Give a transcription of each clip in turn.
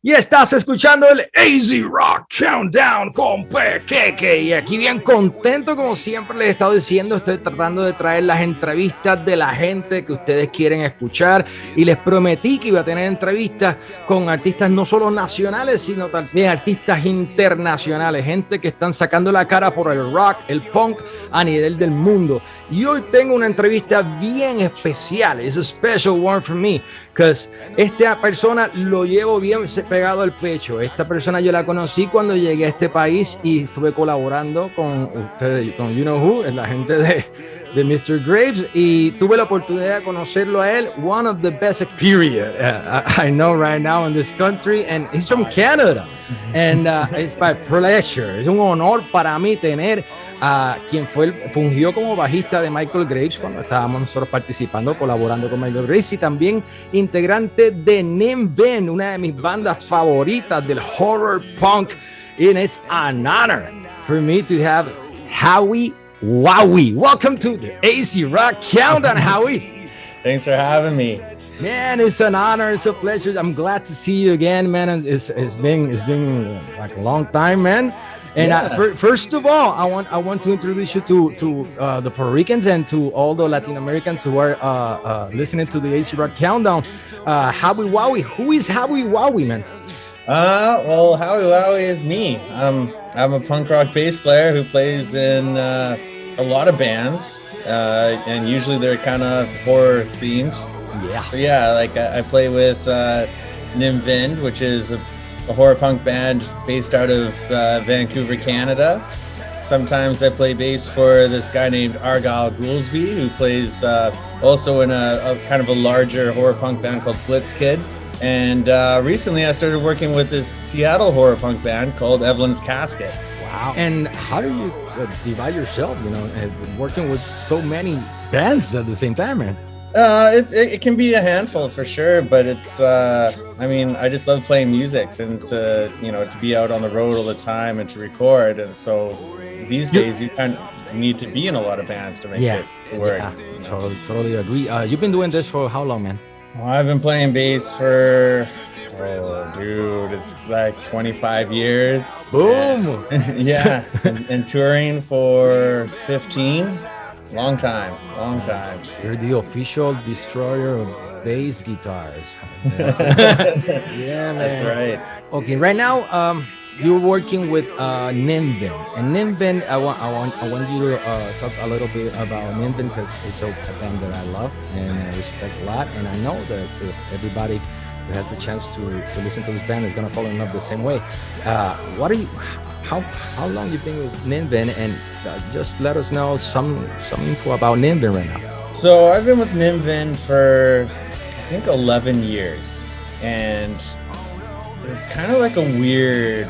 Y estás escuchando el Easy Rock Countdown con Pekeke. Y aquí bien contento, como siempre les he estado diciendo, estoy tratando de traer las entrevistas de la gente que ustedes quieren escuchar. Y les prometí que iba a tener entrevistas con artistas no solo nacionales, sino también artistas internacionales. Gente que están sacando la cara por el rock, el punk a nivel del mundo. Y hoy tengo una entrevista bien especial. It's a special one for me, because esta persona lo llevo bien pegado al pecho. Esta persona yo la conocí cuando llegué a este país y estuve colaborando con ustedes, con You Know Who, la gente de Mr. Graves, y tuve la oportunidad de conocerlo a él. One of the best period I know right now in this country, and he's from Canada, and it's my pleasure. Es un honor para mí tener a quien fungió como bajista de Michael Graves cuando estábamos nosotros participando, colaborando con Michael Graves, y también integrante de NiM Vind, una de mis bandas favoritas del horror punk, and it's an honor for me to have Howie Wowie. Welcome to the AC Rock Countdown, Howie. Thanks for having me. Man, it's an honor. It's a pleasure. I'm glad to see you again, man. It's been like a long time, man. And Yeah. First of all, I want to introduce you to the Puerto Ricans and to all the Latin Americans who are listening to the AC Rock Countdown. Howie Wowie. Who is Howie Wowie, man? Well, Howie Wowie is me. I'm a punk rock bass player who plays in a lot of bands, and usually they're kind of horror themed. Yeah. But yeah, like I play with NiM Vind, which is a horror punk band based out of Vancouver, Canada. Sometimes I play bass for this guy named Argyle Goolsby, who plays also in a kind of a larger horror punk band called Blitzkid. And recently I started working with this Seattle horror punk band called Evelyn's Casket. Wow. And how do you divide yourself, working with so many bands at the same time, man? It can be a handful for sure, but it's I mean, I just love playing music, and to be out on the road all the time and to record, and so these days you kind of need to be in a lot of bands to make it work. Yeah, totally agree. You've been doing this for how long, man? Well, I've been playing bass for it's like 25 years. Boom. Yeah, and touring for 15. Long time. You're the official destroyer of bass guitars. Yeah, man. That's right. Okay, right now, you're working with NiM Vind, and NiM Vind, I want you to talk a little bit about NiM Vind, because it's a band that I love and I respect a lot, and I know that everybody who has the chance to listen to this band is gonna fall in love the same way. How long you been with NiM Vind, and just let us know some info about NiM Vind right now. So I've been with NiM Vind for I think 11 years, and it's kind of like a weird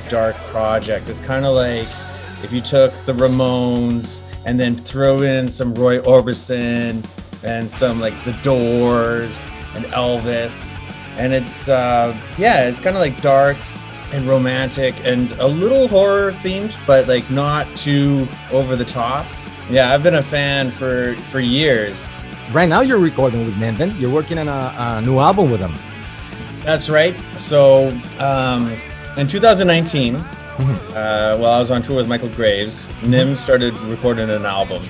dark project. It's kind of like if you took the Ramones and then throw in some Roy Orbison and some like the Doors and Elvis, and it's kind of like dark and romantic and a little horror themed, but like not too over the top. Yeah, I've been a fan for years. Right now you're recording with NiM Vind. You're working on a new album with them. That's right. So in 2019, while I was on tour with Michael Graves, NiM started recording an album.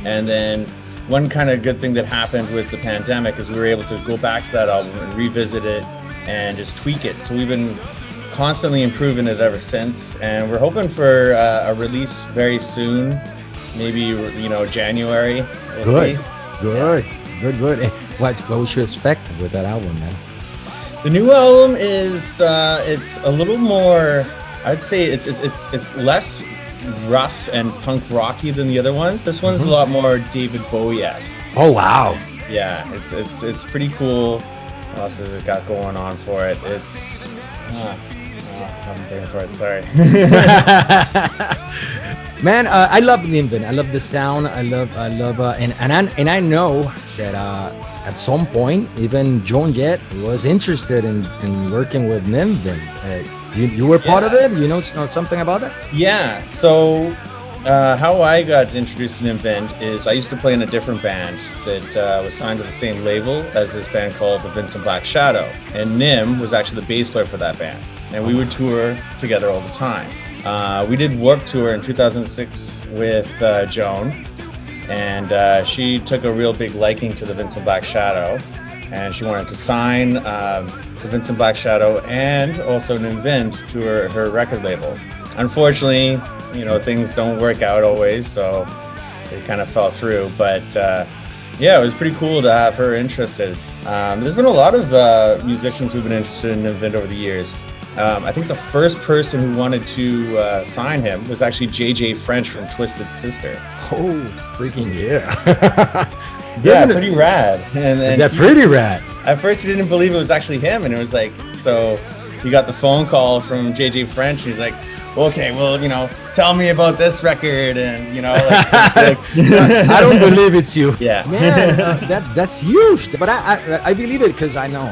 And then one kind of good thing that happened with the pandemic is we were able to go back to that album and revisit it and just tweak it. So we've been constantly improving it ever since, and we're hoping for a release very soon, maybe January. We'll see. Good. What we should expect with that album, man? The new album is it's a little more, I'd say it's less rough and punk rocky than the other ones. This one's a lot more David Bowie-esque. Oh wow. Yeah, it's pretty cool. What else has it got going on for it? It's I'm thinking for it, sorry. Man, I love NiM Vind. I love the sound. I love, and I know that at some point, even Joan Jett was interested in working with NiM Vind. You were part of it. You know something about that? Yeah. So How I got introduced to NiM Vind is I used to play in a different band that was signed to the same label as this band called the Vincent Black Shadow. And NiM was actually the bass player for that band. And we would tour together all the time. We did Warped Tour in 2006 with Joan. And she took a real big liking to the Vincent Black Shadow. And she wanted to sign the Vincent Black Shadow and also NiM Vind to her record label. Unfortunately, things don't work out always, so it kind of fell through. But yeah, it was pretty cool to have her interested. There's been a lot of musicians who've been interested in NiM Vind over the years. I think the first person who wanted to sign him was actually JJ French from Twisted Sister. Oh, freaking yeah. Yeah, pretty rad. And that's pretty rad. At first, he didn't believe it was actually him, and it was like, so he got the phone call from JJ French, and he's like, okay, well, tell me about this record, and I don't believe it's you. Yeah, man, that's huge. But I believe it because I know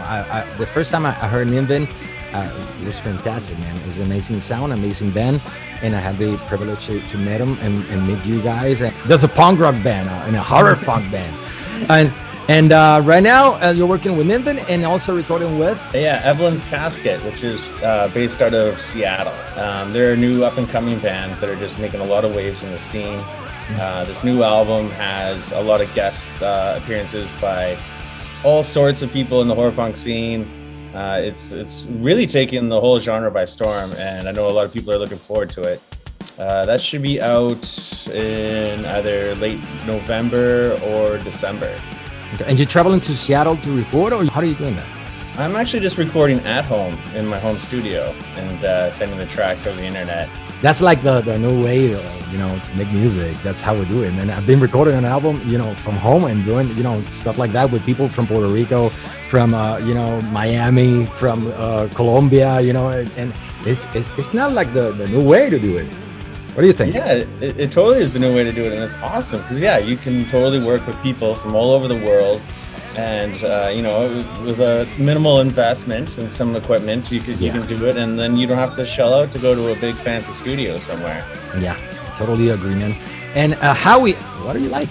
the first time I heard NiM Vind, it was fantastic, man. It was an amazing sound, amazing band, and I had the privilege to meet them and meet you guys. And there's a punk rock band and a horror punk band, and right now you're working with NiM Vind and also recording with Evelyn's Casket, which is based out of Seattle. They're a new up and coming band that are just making a lot of waves in the scene. This new album has a lot of guest appearances by all sorts of people in the horror punk scene. It's really taken the whole genre by storm, and I know a lot of people are looking forward to it. That should be out in either late November or December. Okay. And you're traveling to Seattle to record, or how are you doing that? I'm actually just recording at home in my home studio and sending the tracks over the internet. That's like the new way, to make music. That's how we do it. And I've been recording an album, from home and doing, stuff like that with people from Puerto Rico, from, Miami, from Colombia, and it's not like the new way to do it. What do you think? Yeah, it totally is the new way to do it, and it's awesome because you can totally work with people from all over the world, and with a minimal investment and some equipment, you can do it, and then you don't have to shell out to go to a big fancy studio somewhere. Yeah, totally agree, man. And Howie, what do you like?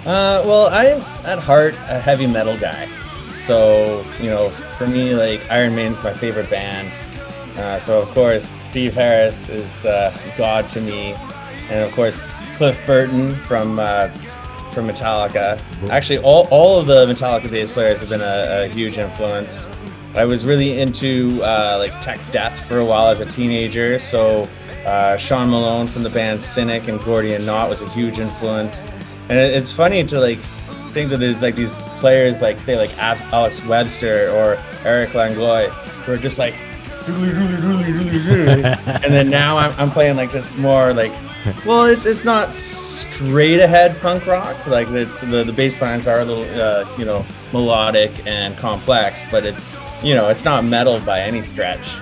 Well, I'm at heart a heavy metal guy, so for me, like Iron Maiden's my favorite band. So of course Steve Harris is God to me, and of course Cliff Burton from Metallica. Actually, all of the Metallica bass players have been a huge influence. I was really into like tech death for a while as a teenager, so Sean Malone from the band Cynic and Gordian Knot was a huge influence. And it's funny to think that there's these players like Alex Webster or Eric Langlois who are just like and then now I'm playing just more well, it's not straight ahead punk rock, it's the bass lines are a little melodic and complex, but it's it's not metal by any stretch.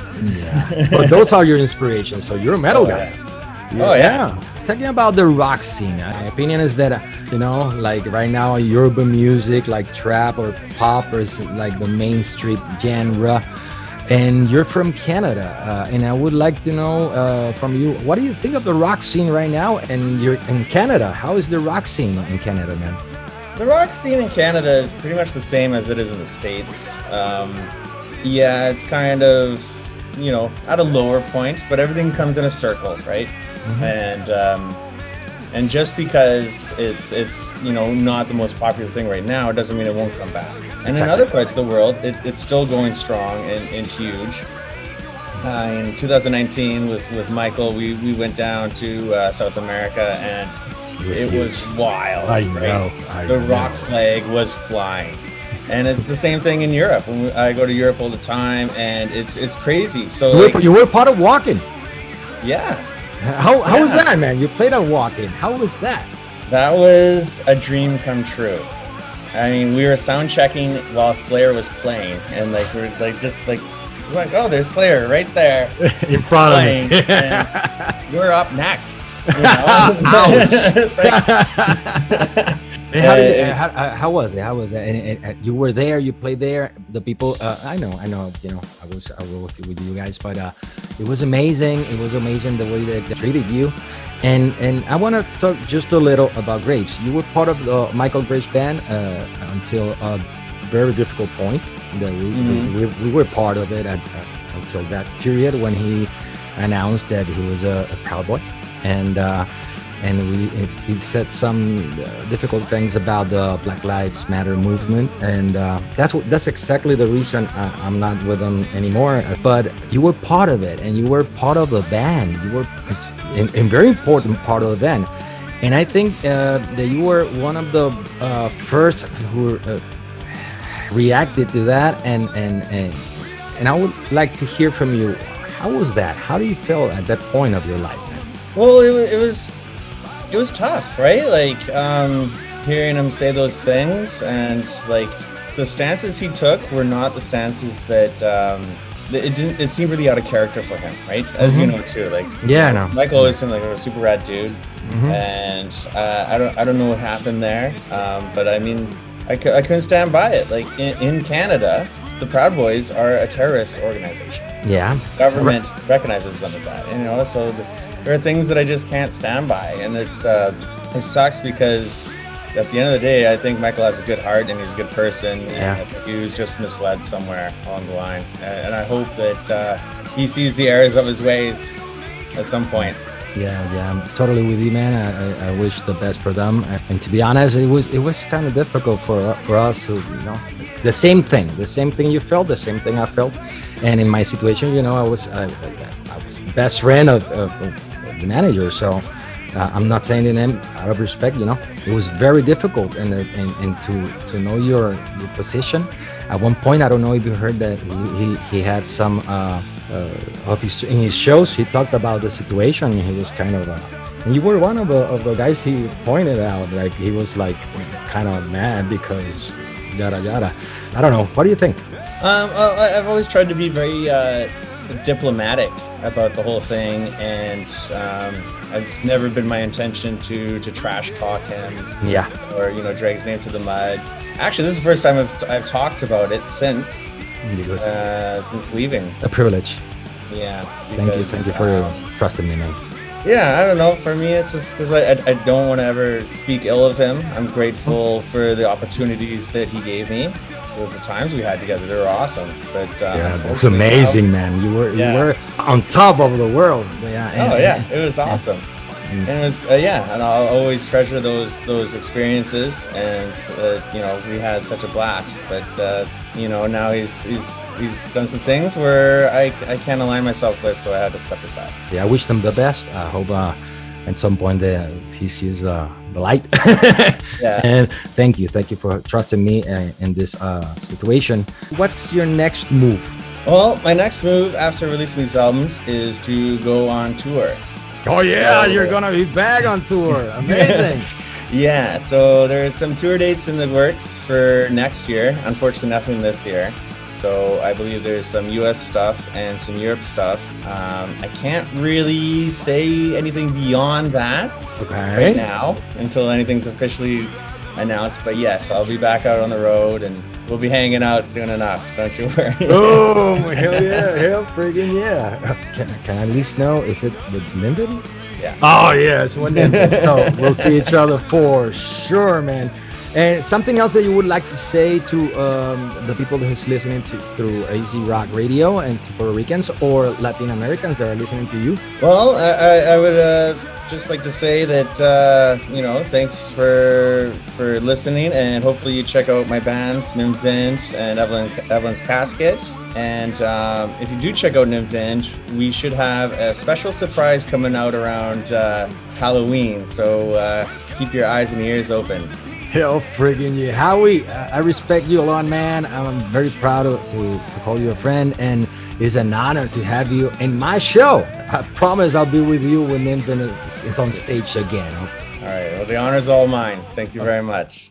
But those are your inspirations, so you're a metal guy. Yeah. Talking about the rock scene, my opinion is that right now urban music like trap or pop is the mainstream genre. And you're from Canada, and I would like to know from you, what do you think of the rock scene right now? And you're in Canada. How is the rock scene in Canada, man? The rock scene in Canada is pretty much the same as it is in the States. It's kind of, at a lower point, but everything comes in a circle, right? Mm-hmm. And just because it's not the most popular thing right now, it doesn't mean it won't come back. And in other parts of the world, it's still going strong and huge. In 2019 with Michael, we went down to South America, and it was wild. I know. The rock flag was flying. And it's the same thing in Europe. I go to Europe all the time, and it's crazy. So you were part of Walkin'. Yeah. How was that, man? You played on Walkin'. How was that? That was a dream come true. I mean, we were sound checking while Slayer was playing, and we're oh, there's Slayer right there in front of me. And we're up next. Ouch. And how did it, how was it? How was it? And you were there, you played there. The people, I know. You know, I was with you guys, but it was amazing. It was amazing the way that they treated you. And I want to talk just a little about Graves. You were part of the Michael Graves band until a very difficult point. That we were part of it until that period when he announced that he was a Proud Boy, and he said some difficult things about the Black Lives Matter movement, and that's exactly the reason I'm not with them anymore. But you were part of it, and you were part of the band. You were a very important part of the band, and I think that you were one of the first who reacted to that, and I would like to hear from you. How was that? How do you feel at that point of your life, man? Well, it was tough, right? Like hearing him say those things, and like the stances he took were not the stances that it seemed really out of character for him, right? As you know too, like yeah, no, Michael always seemed like a super rad dude, and I don't know what happened there, but I mean I couldn't stand by it. Like in Canada, the Proud Boys are a terrorist organization. Yeah, government recognizes them as that, you know. So there are things that I just can't stand by, and it sucks because at the end of the day, I think Michael has a good heart and he's a good person. Yeah. And he was just misled somewhere along the line, and I hope that he sees the errors of his ways at some point. Yeah, I'm totally with you, man. I wish the best for them. And to be honest, it was kind of difficult for us to, you know, the same thing you felt, the same thing I felt. And in my situation, you know, I was the best friend of the manager, so I'm not saying the name out of respect, you know. It was very difficult, and to know your position. At one point, I don't know if you heard that he had some in his shows. He talked about the situation. He was kind of and you were one of the guys he pointed out. Like he was like kind of mad because yada yada. I don't know. What do you think? I've always tried to be very diplomatic about the whole thing, and it's never been my intention to trash talk him. Yeah. Or, you know, drag his name through the mud. Actually, this is the first time I've talked about it since leaving. A privilege. Yeah. Thank you for trusting me, man. Yeah, I don't know. For me, it's just because I don't want to ever speak ill of him. I'm grateful for the opportunities that he gave me. So the times we had together, they were awesome. But yeah, it was amazing, man. You were on top of the world. Yeah. It was awesome. And it was and I'll always treasure those experiences. And you know, we had such a blast. But you know, now he's done some things where I can't align myself with, so I had to step aside. Yeah, I wish them the best. I hope at some point he sees the light. Yeah. And thank you for trusting me in this situation. What's your next move? Well, my next move after releasing these albums is to go on tour. Oh yeah, so, you're gonna be back on tour. Amazing. Yeah, so there's some tour dates in the works for next year. Unfortunately, nothing this year. So I believe there's some US stuff and some Europe stuff. I can't really say anything beyond that right now until anything's officially announced. But yes, I'll be back out on the road, and we'll be hanging out soon enough. Don't you worry. Oh, hell yeah. Hell friggin' yeah. Can I at least know, is it with NiM Vind? Yeah. Oh, yeah, it's with NiM Vind. So we'll see each other for sure, man. And something else that you would like to say to the people who's listening through AZ Rock Radio, and to Puerto Ricans or Latin Americans that are listening to you? Well, I would just like to say that you know, thanks for listening, and hopefully you check out my bands NiM Vind and Evelyn's Casket. And if you do check out NiM Vind, we should have a special surprise coming out around Halloween. So keep your eyes and ears open. Hell friggin' yeah. Howie, I respect you a lot, man. I'm very proud to call you a friend, and it's an honor to have you in my show. I promise I'll be with you when NiM Vind is on stage again. All right, well, the honor's all mine. Thank you very much.